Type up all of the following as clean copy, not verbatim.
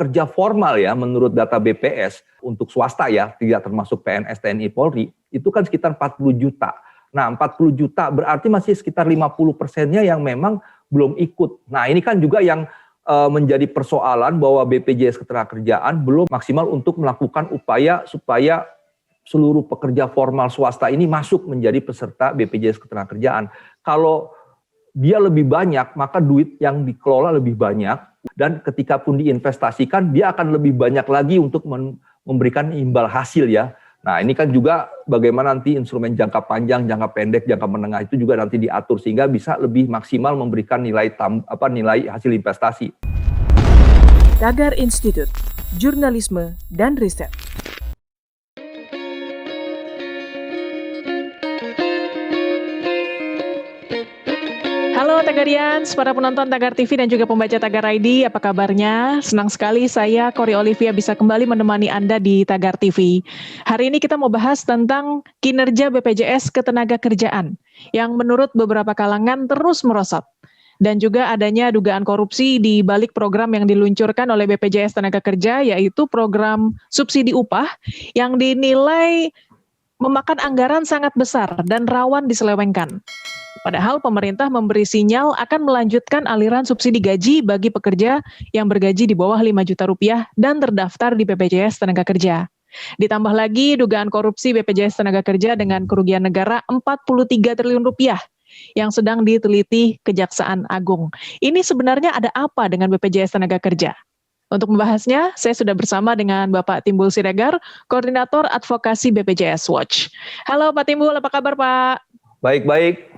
pekerja formal ya menurut data BPS untuk swasta ya, tidak termasuk PNS, TNI, Polri, itu kan sekitar 40 juta. Nah 40 juta berarti masih sekitar 50%-nya yang memang belum ikut. Nah ini kan juga yang menjadi persoalan bahwa BPJS Ketenagakerjaan belum maksimal untuk melakukan upaya supaya seluruh pekerja formal swasta ini masuk menjadi peserta BPJS Ketenagakerjaan. Kalau dia lebih banyak, maka duit yang dikelola lebih banyak, dan ketika pun diinvestasikan, dia akan lebih banyak lagi untuk memberikan imbal hasil ya. Nah ini kan juga bagaimana nanti instrumen jangka panjang, jangka pendek, jangka menengah itu juga nanti diatur sehingga bisa lebih maksimal memberikan nilai hasil investasi. Tagar Institut, Jurnalisme dan Riset. Halo Tagarians, para penonton Tagar TV dan juga pembaca Tagar ID, apa kabarnya? Senang sekali saya, Kori Olivia, bisa kembali menemani Anda di Tagar TV. Hari ini kita mau bahas tentang kinerja BPJS Ketenagakerjaan yang menurut beberapa kalangan terus merosot. Dan juga adanya dugaan korupsi di balik program yang diluncurkan oleh BPJS Tenaga yaitu program subsidi upah yang dinilai memakan anggaran sangat besar dan rawan diselewengkan. Padahal pemerintah memberi sinyal akan melanjutkan aliran subsidi gaji bagi pekerja yang bergaji di bawah 5 juta rupiah dan terdaftar di BPJS Tenaga Ditambah lagi dugaan korupsi BPJS Tenaga dengan kerugian negara 43 triliun rupiah yang sedang diteliti Kejaksaan Agung. Ini sebenarnya ada apa dengan BPJS Tenaga Kerja? Untuk membahasnya, saya sudah bersama dengan Bapak Timbul Siregar, Koordinator Advokasi BPJS Watch. Halo Pak Timbul, apa kabar Pak? Baik-baik.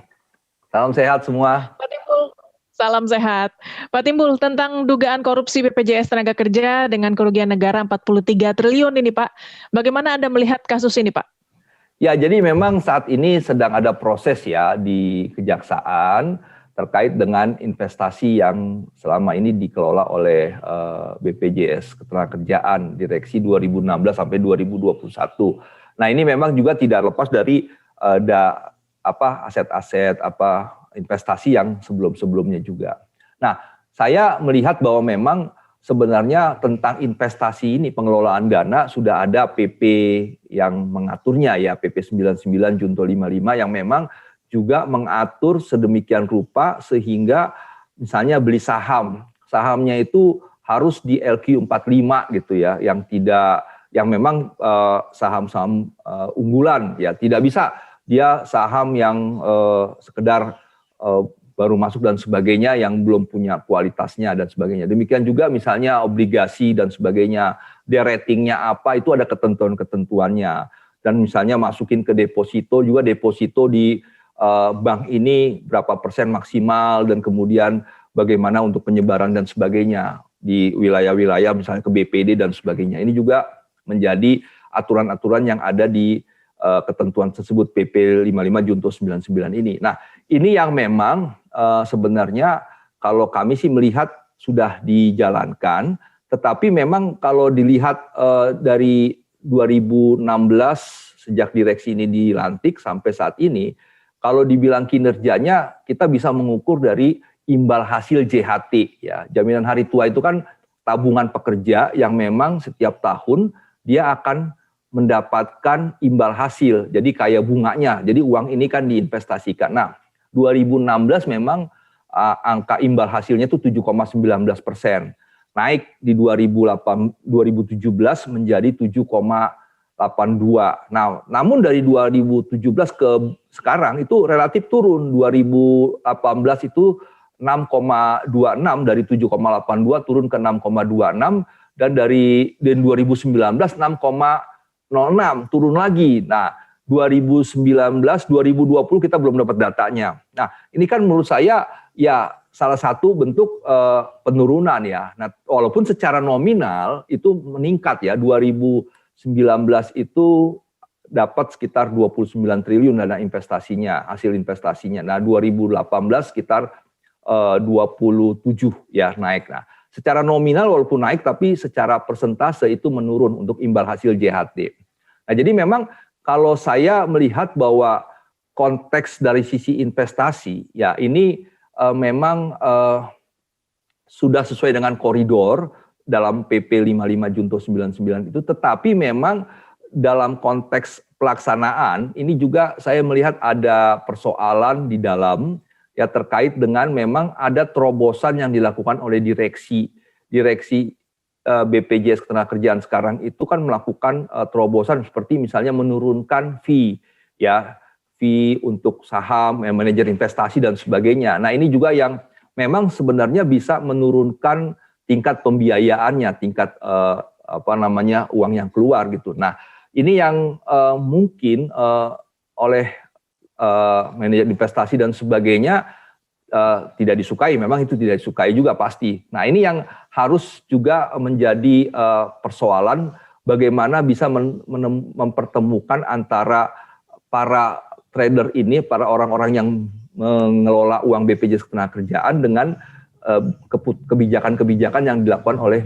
Salam sehat semua. Pak Timbul, salam sehat. Pak Timbul, tentang dugaan korupsi BPJS Tenaga Kerja dengan kerugian negara 43 triliun ini Pak, bagaimana Anda melihat kasus ini Pak? Ya, jadi memang saat ini sedang ada proses ya di Kejaksaan terkait dengan investasi yang selama ini dikelola oleh BPJS Ketenagakerjaan Direksi 2016 sampai 2021. Nah, ini memang juga tidak lepas dari aset-aset investasi yang sebelum-sebelumnya juga. Nah, saya melihat bahwa memang sebenarnya tentang investasi ini pengelolaan dana sudah ada PP yang mengaturnya ya, PP 99 Junto 55 yang memang juga mengatur sedemikian rupa sehingga misalnya beli sahamnya itu harus di LQ 45 gitu ya, yang memang saham-saham unggulan ya, tidak bisa dia saham yang sekedar baru masuk dan sebagainya yang belum punya kualitasnya dan sebagainya. Demikian juga misalnya obligasi dan sebagainya, dia ratingnya apa itu ada ketentuan-ketentuannya. Dan misalnya masukin ke deposito juga, deposito di bank ini berapa persen maksimal dan kemudian bagaimana untuk penyebaran dan sebagainya di wilayah-wilayah misalnya ke BPD dan sebagainya. Ini juga menjadi aturan-aturan yang ada di ketentuan tersebut PP 55 Junto 99 ini. Nah, ini yang memang sebenarnya kalau kami sih melihat sudah dijalankan, tetapi memang kalau dilihat dari 2016 sejak direksi ini dilantik sampai saat ini, kalau dibilang kinerjanya kita bisa mengukur dari imbal hasil JHT ya. Jaminan hari tua itu kan tabungan pekerja yang memang setiap tahun dia akan mendapatkan imbal hasil, jadi kayak bunganya, jadi uang ini kan diinvestasikan. Nah, 2016 memang angka imbal hasilnya itu 7,19%, naik di 2017 menjadi 7,82. Nah, namun dari 2017 ke sekarang itu relatif turun, 2018 itu 6,26 dari 7,82 turun ke 6,26 dan dari 2019 6,06 turun lagi. Nah, 2019, 2020 kita belum dapat datanya. Nah, ini kan menurut saya ya salah satu bentuk penurunan ya. Nah, walaupun secara nominal itu meningkat ya, 2019 itu dapat sekitar 29 triliun dana investasinya, hasil investasinya. Nah, 2018 sekitar 27 ya naik. Nah, secara nominal walaupun naik tapi secara persentase itu menurun untuk imbal hasil JHT. Nah, jadi memang kalau saya melihat bahwa konteks dari sisi investasi, ya ini memang sudah sesuai dengan koridor dalam PP 55 Junto 99 itu, tetapi memang dalam konteks pelaksanaan ini juga saya melihat ada persoalan di dalam ya terkait dengan memang ada terobosan yang dilakukan oleh direksi BPJS Ketenagakerjaan sekarang itu kan melakukan terobosan seperti misalnya menurunkan fee untuk saham, manajer investasi dan sebagainya. Nah, ini juga yang memang sebenarnya bisa menurunkan tingkat pembiayaannya, tingkat uang yang keluar gitu. Nah, ini yang mungkin oleh manajer investasi dan sebagainya tidak disukai, memang itu tidak disukai juga pasti. Nah, ini yang harus juga menjadi persoalan bagaimana bisa mempertemukan antara para trader ini, para orang-orang yang mengelola uang BPJS Ketenagakerjaan dengan kebijakan-kebijakan yang dilakukan oleh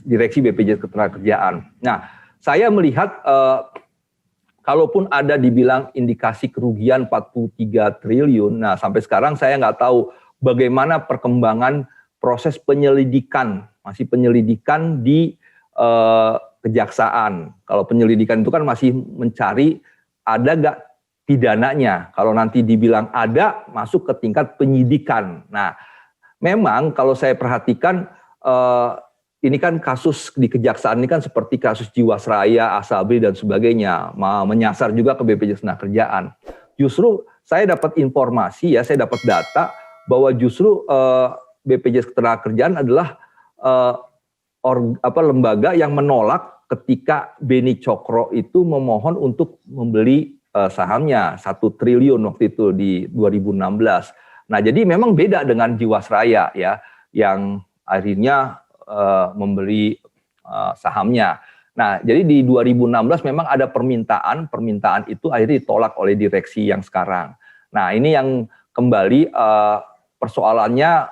direksi BPJS Ketenagakerjaan. Nah, saya melihat kalaupun ada dibilang indikasi kerugian 43 triliun, nah sampai sekarang saya nggak tahu bagaimana perkembangan proses penyelidikan, masih penyelidikan di kejaksaan. Kalau penyelidikan itu kan masih mencari ada nggak pidananya. Kalau nanti dibilang ada, masuk ke tingkat penyidikan. Nah, memang kalau saya perhatikan ini kan kasus di kejaksaan ini kan seperti kasus Jiwasraya, Asabri dan sebagainya, menyasar juga ke BPJS Ketenagakerjaan. Justru saya dapat informasi saya dapat data bahwa justru BPJS Ketenagakerjaan adalah lembaga yang menolak ketika Beni Cokro itu memohon untuk membeli sahamnya 1 triliun waktu itu di 2016. Nah, jadi memang beda dengan Jiwasraya ya, yang akhirnya membeli sahamnya. Nah, jadi di 2016 memang ada permintaan itu akhirnya ditolak oleh direksi yang sekarang. Nah, ini yang kembali persoalannya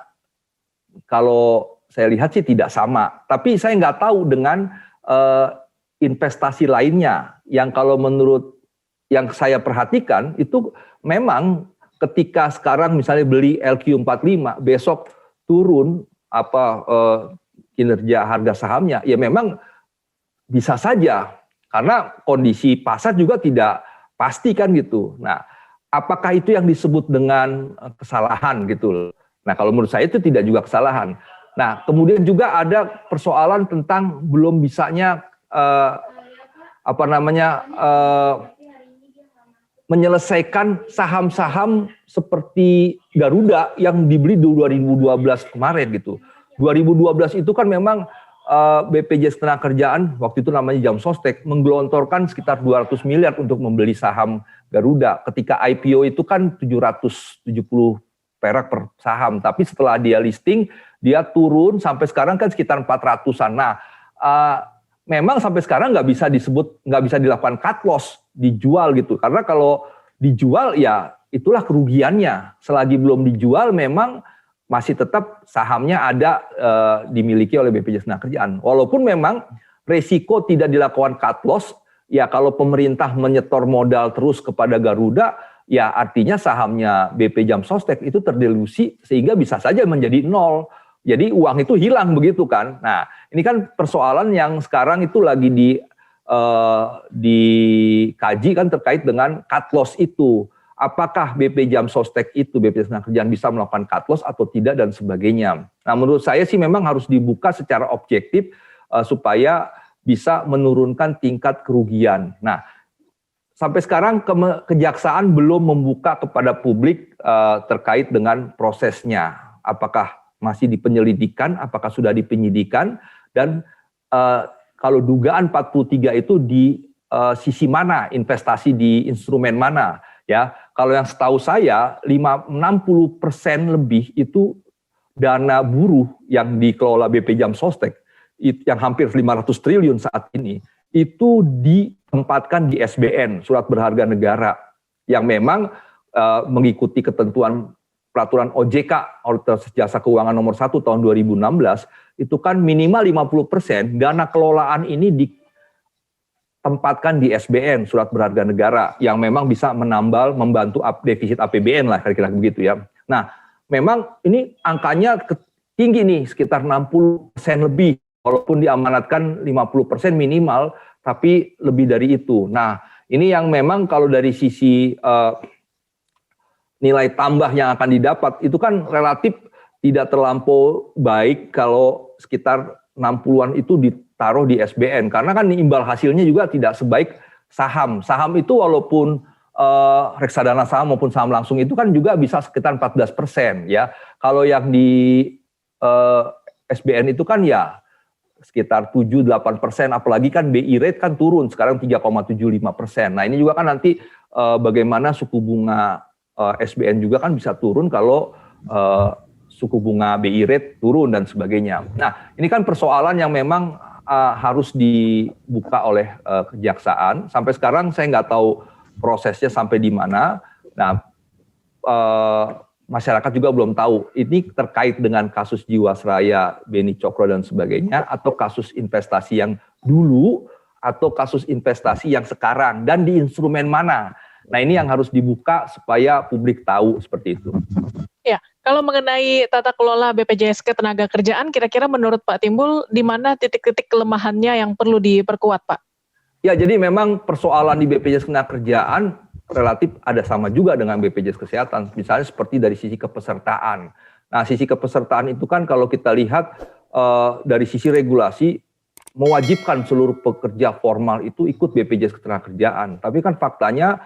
kalau saya lihat sih tidak sama. Tapi saya nggak tahu dengan investasi lainnya yang kalau menurut yang saya perhatikan itu memang ketika sekarang misalnya beli LQ45 besok turun kinerja harga sahamnya, ya memang bisa saja karena kondisi pasar juga tidak pasti kan gitu. Nah, apakah itu yang disebut dengan kesalahan gitu? Nah, kalau menurut saya itu tidak juga kesalahan. Nah, kemudian juga ada persoalan tentang belum bisanya menyelesaikan saham-saham seperti Garuda yang dibeli 2012 kemarin gitu. 2012 itu kan memang BPJS Ketenagakerjaan waktu itu namanya Jam Sostek menggelontorkan sekitar 200 miliar untuk membeli saham Garuda. Ketika IPO itu kan 770 perak per saham, tapi setelah dia listing dia turun sampai sekarang kan sekitar 400-an. Nah, memang sampai sekarang nggak bisa dilakukan cut loss, dijual gitu. Karena kalau dijual ya itulah kerugiannya. Selagi belum dijual memang masih tetap sahamnya ada dimiliki oleh BPJS Ketenagakerjaan. Walaupun memang resiko tidak dilakukan cut loss, ya kalau pemerintah menyetor modal terus kepada Garuda, ya artinya sahamnya BP Jam Sostek itu terdilusi sehingga bisa saja menjadi nol. Jadi uang itu hilang begitu kan. Nah, ini kan persoalan yang sekarang itu lagi dikaji kan terkait dengan cut loss itu. Apakah BP Jam Sostek itu, BPJS Ketenagakerjaan bisa melakukan cut loss atau tidak dan sebagainya. Nah, menurut saya sih memang harus dibuka secara objektif supaya bisa menurunkan tingkat kerugian. Nah, sampai sekarang kejaksaan belum membuka kepada publik terkait dengan prosesnya. Apakah masih di penyelidikan, apakah sudah di penyidikan, dan kalau dugaan 43 itu di sisi mana, investasi di instrumen mana. Ya, kalau yang setahu saya 60% lebih itu dana buruh yang dikelola BP Jam Sostek yang hampir 500 triliun saat ini itu ditempatkan di SBN, surat berharga negara, yang memang mengikuti ketentuan peraturan OJK, Otoritas Jasa Keuangan nomor 1 tahun 2016, itu kan minimal 50% dana kelolaan ini tempatkan di SBN, surat berharga negara, yang memang bisa membantu defisit APBN lah, kira-kira begitu ya. Nah, memang ini angkanya tinggi nih, sekitar 60% lebih walaupun diamanatkan 50% minimal, tapi lebih dari itu. Nah, ini yang memang kalau dari sisi nilai tambah yang akan didapat, itu kan relatif tidak terlampau baik kalau sekitar 60-an itu ditaruh di SBN. Karena kan imbal hasilnya juga tidak sebaik saham. Saham itu walaupun reksadana saham maupun saham langsung itu kan juga bisa sekitar 14% ya. Kalau yang di SBN itu kan ya sekitar 7-8%, apalagi kan BI rate kan turun sekarang 3,75%. Nah ini juga kan nanti bagaimana suku bunga SBN juga kan bisa turun kalau suku bunga BI rate turun dan sebagainya. Nah ini kan persoalan yang memang harus dibuka oleh kejaksaan. Sampai sekarang saya nggak tahu prosesnya sampai di mana. Nah masyarakat juga belum tahu ini terkait dengan kasus Jiwasraya, Beni Cokro dan sebagainya, atau kasus investasi yang dulu, atau kasus investasi yang sekarang, dan di instrumen mana. Nah ini yang harus dibuka supaya publik tahu seperti itu. Ya, kalau mengenai tata kelola BPJS Ketenagakerjaan, kira-kira menurut Pak Timbul, di mana titik-titik kelemahannya yang perlu diperkuat, Pak? Ya, jadi memang persoalan di BPJS Ketenagakerjaan relatif ada sama juga dengan BPJS Kesehatan, misalnya seperti dari sisi kepesertaan. Nah, sisi kepesertaan itu kan kalau kita lihat dari sisi regulasi mewajibkan seluruh pekerja formal itu ikut BPJS Ketenagakerjaan. Tapi kan faktanya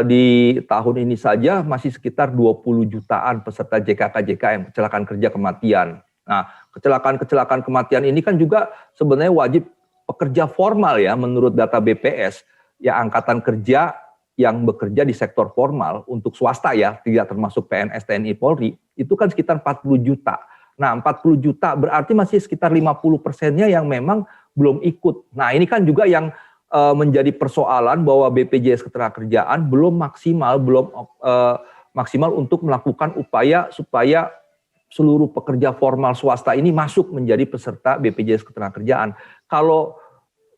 di tahun ini saja masih sekitar 20 jutaan peserta JKK-JKM, kecelakaan kerja kematian. Nah, kecelakaan kematian ini kan juga sebenarnya wajib pekerja formal ya, menurut data BPS, ya angkatan kerja yang bekerja di sektor formal untuk swasta ya, tidak termasuk PNS, TNI, Polri, itu kan sekitar 40 juta. Nah, 40 juta berarti masih sekitar 50%-nya yang memang belum ikut. Nah, ini kan juga yang menjadi persoalan bahwa BPJS Ketenagakerjaan belum maksimal untuk melakukan upaya supaya seluruh pekerja formal swasta ini masuk menjadi peserta BPJS Ketenagakerjaan. Kalau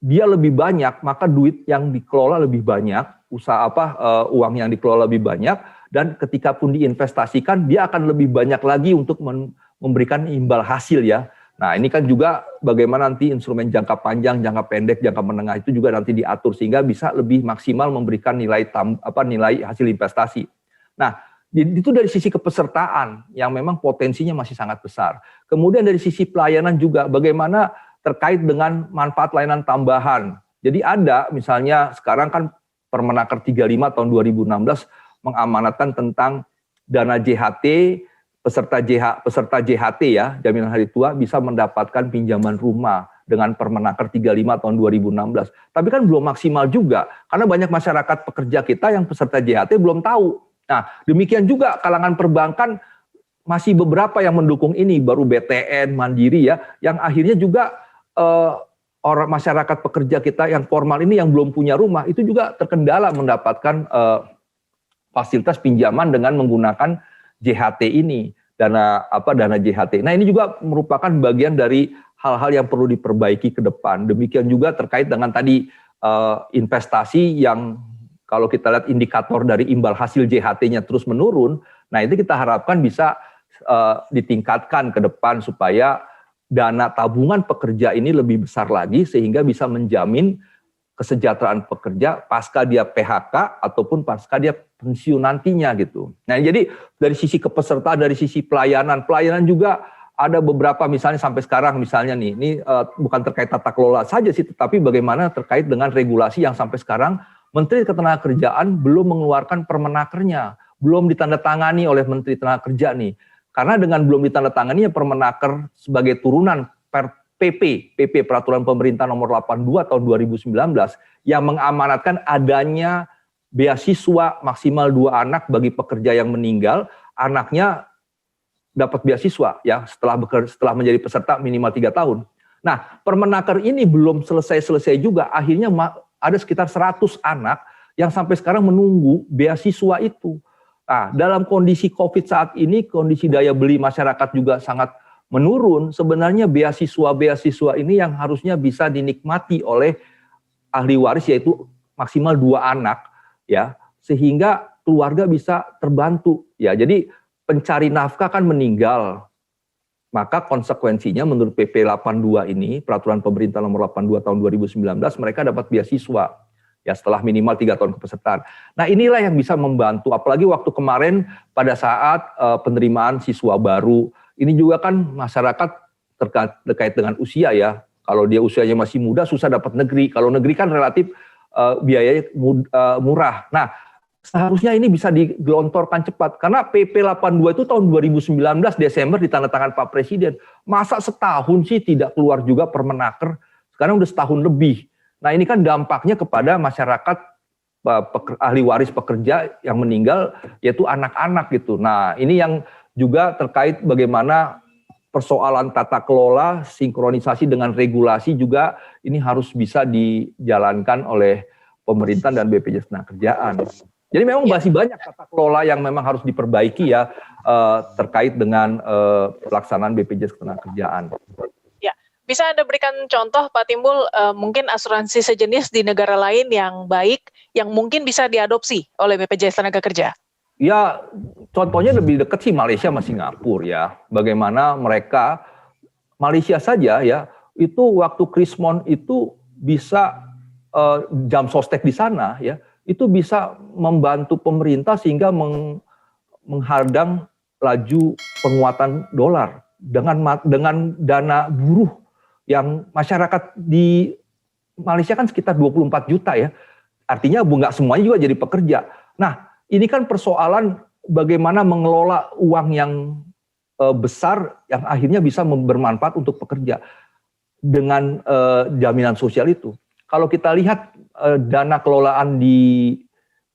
dia lebih banyak, maka duit yang dikelola lebih banyak, uang yang dikelola lebih banyak, dan ketika pun diinvestasikan, dia akan lebih banyak lagi untuk memberikan imbal hasil ya. Nah ini kan juga bagaimana nanti instrumen jangka panjang, jangka pendek, jangka menengah itu juga nanti diatur sehingga bisa lebih maksimal memberikan nilai hasil investasi. Nah itu dari sisi kepesertaan yang memang potensinya masih sangat besar. Kemudian dari sisi pelayanan juga bagaimana terkait dengan manfaat layanan tambahan. Jadi ada misalnya sekarang kan Permenaker 35 tahun 2016 mengamanatkan tentang dana JHT, peserta JHT ya, jaminan hari tua bisa mendapatkan pinjaman rumah dengan Permenaker 35 tahun 2016. Tapi kan belum maksimal juga, karena banyak masyarakat pekerja kita yang peserta JHT belum tahu. Nah, demikian juga kalangan perbankan masih beberapa yang mendukung ini, baru BTN, Mandiri ya, yang akhirnya juga orang masyarakat pekerja kita yang formal ini yang belum punya rumah itu juga terkendala mendapatkan fasilitas pinjaman dengan menggunakan JHT ini, dana JHT. Nah ini juga merupakan bagian dari hal-hal yang perlu diperbaiki ke depan. Demikian juga terkait dengan tadi investasi yang kalau kita lihat indikator dari imbal hasil JHT-nya terus menurun. Nah itu kita harapkan bisa ditingkatkan ke depan supaya dana tabungan pekerja ini lebih besar lagi sehingga bisa menjamin kesejahteraan pekerja pasca dia PHK ataupun pasca dia pensiun nantinya gitu. Nah jadi dari sisi kepesertaan, dari sisi pelayanan juga ada beberapa misalnya sampai sekarang misalnya nih, ini bukan terkait tata kelola saja sih, tetapi bagaimana terkait dengan regulasi yang sampai sekarang Menteri Ketenagakerjaan belum mengeluarkan permenakernya, belum ditandatangani oleh Menteri Tenaga Kerja nih. Karena dengan belum ditandatangani Permenaker sebagai turunan PP Peraturan Pemerintah Nomor 82 tahun 2019 yang mengamanatkan adanya beasiswa maksimal 2 anak bagi pekerja yang meninggal, anaknya dapat beasiswa ya setelah menjadi peserta minimal 3 tahun. Nah, Permenaker ini belum selesai juga, akhirnya ada sekitar 100 anak yang sampai sekarang menunggu beasiswa itu. Nah, dalam kondisi COVID saat ini, kondisi daya beli masyarakat juga sangat menurun. Sebenarnya beasiswa ini yang harusnya bisa dinikmati oleh ahli waris, yaitu maksimal 2 anak, ya, sehingga keluarga bisa terbantu. Ya, jadi pencari nafkah kan meninggal, Maka konsekuensinya menurut PP 82 ini, Peraturan Pemerintah Nomor 82 Tahun 2019, mereka dapat beasiswa ya setelah minimal 3 tahun kepesertaan. Nah inilah yang bisa membantu, apalagi waktu kemarin pada saat penerimaan siswa baru, ini juga kan masyarakat terkait dengan usia ya. Kalau dia usianya masih muda susah dapat negeri, kalau negeri kan relatif biayanya murah. Nah seharusnya ini bisa digelontorkan cepat, karena PP 82 itu tahun 2019 Desember ditandatangan Pak Presiden. Masa setahun sih tidak keluar juga Permenaker, sekarang udah setahun lebih. Nah ini kan dampaknya kepada masyarakat ahli waris pekerja yang meninggal, yaitu anak-anak gitu. Nah ini yang juga terkait bagaimana persoalan tata kelola, sinkronisasi dengan regulasi juga ini harus bisa dijalankan oleh pemerintah dan BPJS Ketenagakerjaan. Jadi memang masih banyak tata kelola yang memang harus diperbaiki ya terkait dengan pelaksanaan BPJS Ketenagakerjaan. Ya, bisa Anda berikan contoh Pak Timbul, mungkin asuransi sejenis di negara lain yang baik, yang mungkin bisa diadopsi oleh BPJS Tenagakerja? Ya, contohnya lebih dekat sih Malaysia sama Singapura ya. Bagaimana mereka, Malaysia saja ya, itu waktu Krismon itu bisa jam sostek di sana ya, itu bisa membantu pemerintah sehingga menghadang laju penguatan dolar dengan dana buruh yang masyarakat di Malaysia kan sekitar 24 juta ya. Artinya nggak semuanya juga jadi pekerja. Nah, ini kan persoalan bagaimana mengelola uang yang besar yang akhirnya bisa bermanfaat untuk pekerja dengan jaminan sosial itu. Kalau kita lihat dana kelolaan di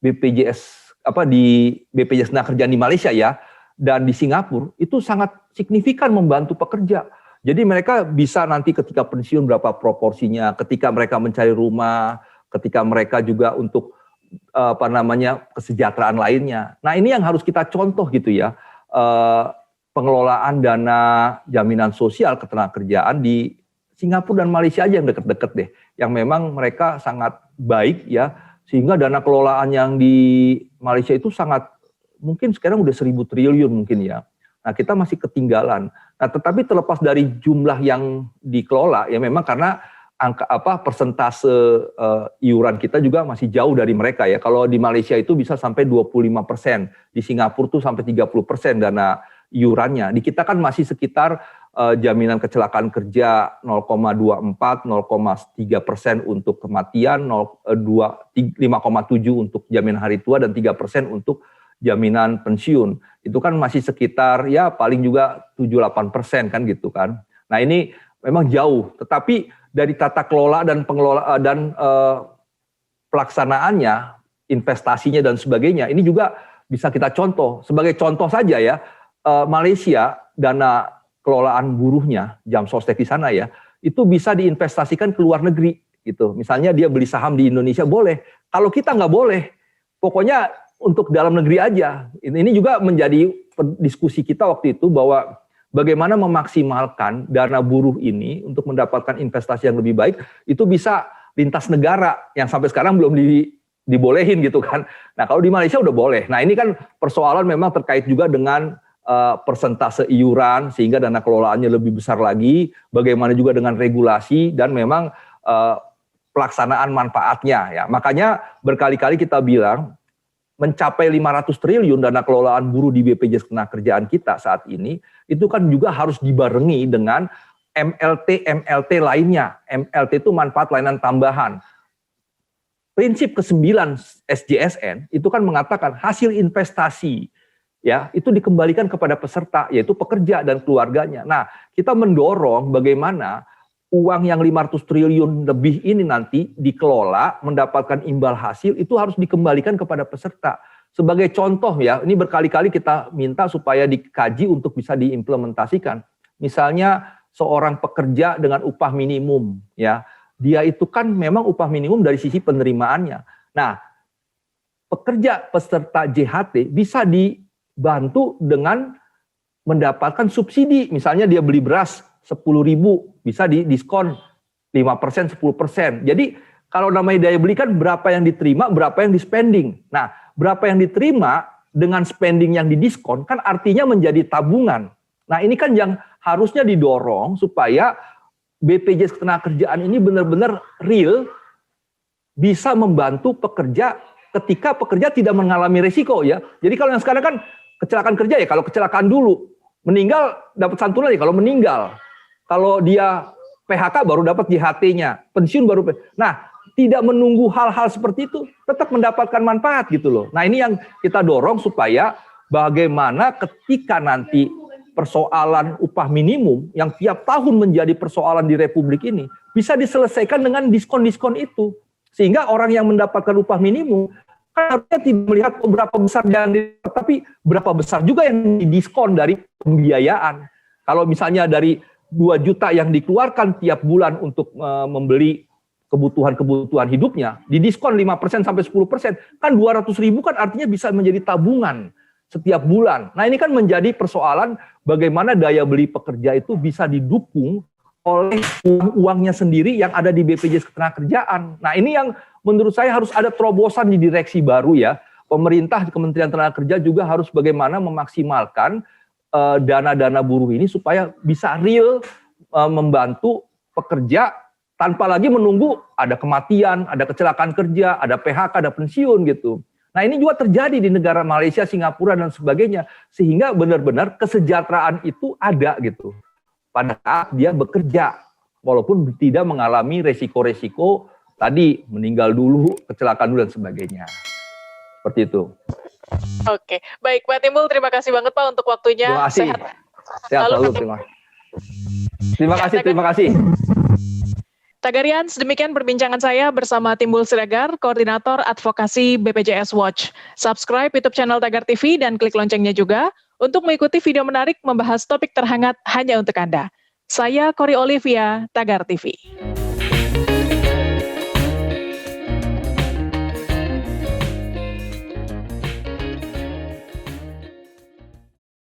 BPJS Tenagakerjaan di Malaysia ya dan di Singapura itu sangat signifikan membantu pekerja. Jadi mereka bisa nanti ketika pensiun berapa proporsinya, ketika mereka mencari rumah, ketika mereka juga untuk kesejahteraan lainnya. Nah ini yang harus kita contoh gitu ya, pengelolaan dana jaminan sosial ketenagakerjaan di Singapura dan Malaysia aja yang deket-deket deh, yang memang mereka sangat baik ya, sehingga dana kelolaan yang di Malaysia itu sangat, mungkin sekarang udah 1.000 triliun mungkin ya. Nah kita masih ketinggalan. Nah tetapi terlepas dari jumlah yang dikelola, ya memang karena persentase iuran kita juga masih jauh dari mereka ya. Kalau di Malaysia itu bisa sampai 25%, di Singapura tuh sampai 30% dana iurannya. Di kita kan masih sekitar jaminan kecelakaan kerja 0,24, 0,3% untuk kematian, 5,7 untuk jaminan hari tua dan 3% untuk jaminan pensiun. Itu kan masih sekitar ya paling juga 7-8% kan gitu kan. Nah ini memang jauh, tetapi dari tata kelola dan pengelola dan pelaksanaannya, investasinya dan sebagainya, ini juga bisa kita contoh. Sebagai contoh saja ya, Malaysia dana kelolaan buruhnya, jam sostek di sana ya, itu bisa diinvestasikan ke luar negeri gitu. Misalnya dia beli saham di Indonesia boleh, kalau kita nggak boleh, pokoknya untuk dalam negeri aja. Ini juga menjadi diskusi kita waktu itu bahwa bagaimana memaksimalkan dana buruh ini untuk mendapatkan investasi yang lebih baik, itu bisa lintas negara yang sampai sekarang belum dibolehin gitu kan. Nah kalau di Malaysia udah boleh. Nah ini kan persoalan memang terkait juga dengan persentase iuran sehingga dana kelolaannya lebih besar lagi, bagaimana juga dengan regulasi dan memang pelaksanaan manfaatnya ya. Makanya berkali-kali kita bilang mencapai 500 triliun dana kelolaan buruh di BPJS Ketenagakerjaan kita saat ini, itu kan juga harus dibarengi dengan MLT lainnya. MLT itu manfaat layanan tambahan. Prinsip ke-9 SJSN itu kan mengatakan hasil investasi ya itu dikembalikan kepada peserta, yaitu pekerja dan keluarganya. Nah, kita mendorong bagaimana uang yang 500 triliun lebih ini nanti dikelola, mendapatkan imbal hasil, itu harus dikembalikan kepada peserta. Sebagai contoh ya, ini berkali-kali kita minta supaya dikaji untuk bisa diimplementasikan. Misalnya seorang pekerja dengan upah minimum, ya, dia itu kan memang upah minimum dari sisi penerimaannya. Nah, pekerja peserta JHT bisa dibantu dengan mendapatkan subsidi. Misalnya dia beli beras 10.000, bisa didiskon 5%, 10%. Jadi kalau namanya daya beli kan berapa yang diterima, berapa yang di-spending. Nah, berapa yang diterima dengan spending yang didiskon kan artinya menjadi tabungan. Nah ini kan yang harusnya didorong supaya BPJS Ketenagakerjaan ini benar-benar real, bisa membantu pekerja ketika pekerja tidak mengalami resiko ya. Jadi kalau yang sekarang kan kecelakaan kerja ya, kalau kecelakaan dulu, meninggal dapat santunan ya kalau meninggal. Kalau dia PHK baru dapat JHT-nya, pensiun baru. Nah, tidak menunggu hal-hal seperti itu, tetap mendapatkan manfaat gitu loh. Nah ini yang kita dorong supaya bagaimana ketika nanti persoalan upah minimum yang tiap tahun menjadi persoalan di Republik ini bisa diselesaikan dengan diskon-diskon itu. Sehingga orang yang mendapatkan upah minimum kan harusnya tidak melihat berapa besar yang tapi berapa besar juga yang didiskon dari pembiayaan. Kalau misalnya dari 2 juta yang dikeluarkan tiap bulan untuk membeli kebutuhan hidupnya, didiskon 5% sampai 10%, kan 200.000 kan artinya bisa menjadi tabungan setiap bulan. Nah ini kan menjadi persoalan bagaimana daya beli pekerja itu bisa didukung oleh uangnya sendiri yang ada di BPJS Ketenagakerjaan. Nah ini yang menurut saya harus ada terobosan di direksi baru ya. Pemerintah, Kementerian Tenaga Kerja juga harus bagaimana memaksimalkan dana-dana buruh ini supaya bisa real membantu pekerja tanpa lagi menunggu ada kematian, ada kecelakaan kerja, ada PHK, ada pensiun gitu. Nah ini juga terjadi di negara Malaysia, Singapura, dan sebagainya. Sehingga benar-benar kesejahteraan itu ada gitu. Pada saat dia bekerja, walaupun tidak mengalami resiko-resiko tadi, meninggal dulu, kecelakaan dulu, dan sebagainya. Seperti itu. Oke, baik Pak Timbul, terima kasih banget Pak untuk waktunya. Terima kasih. Sehat selalu, terima kasih. Tagarian, sedemikian perbincangan saya bersama Timbul Siregar, Koordinator Advokasi BPJS Watch. Subscribe YouTube channel Tagar TV dan klik loncengnya juga untuk mengikuti video menarik membahas topik terhangat hanya untuk Anda. Saya Kori Olivia, Tagar TV.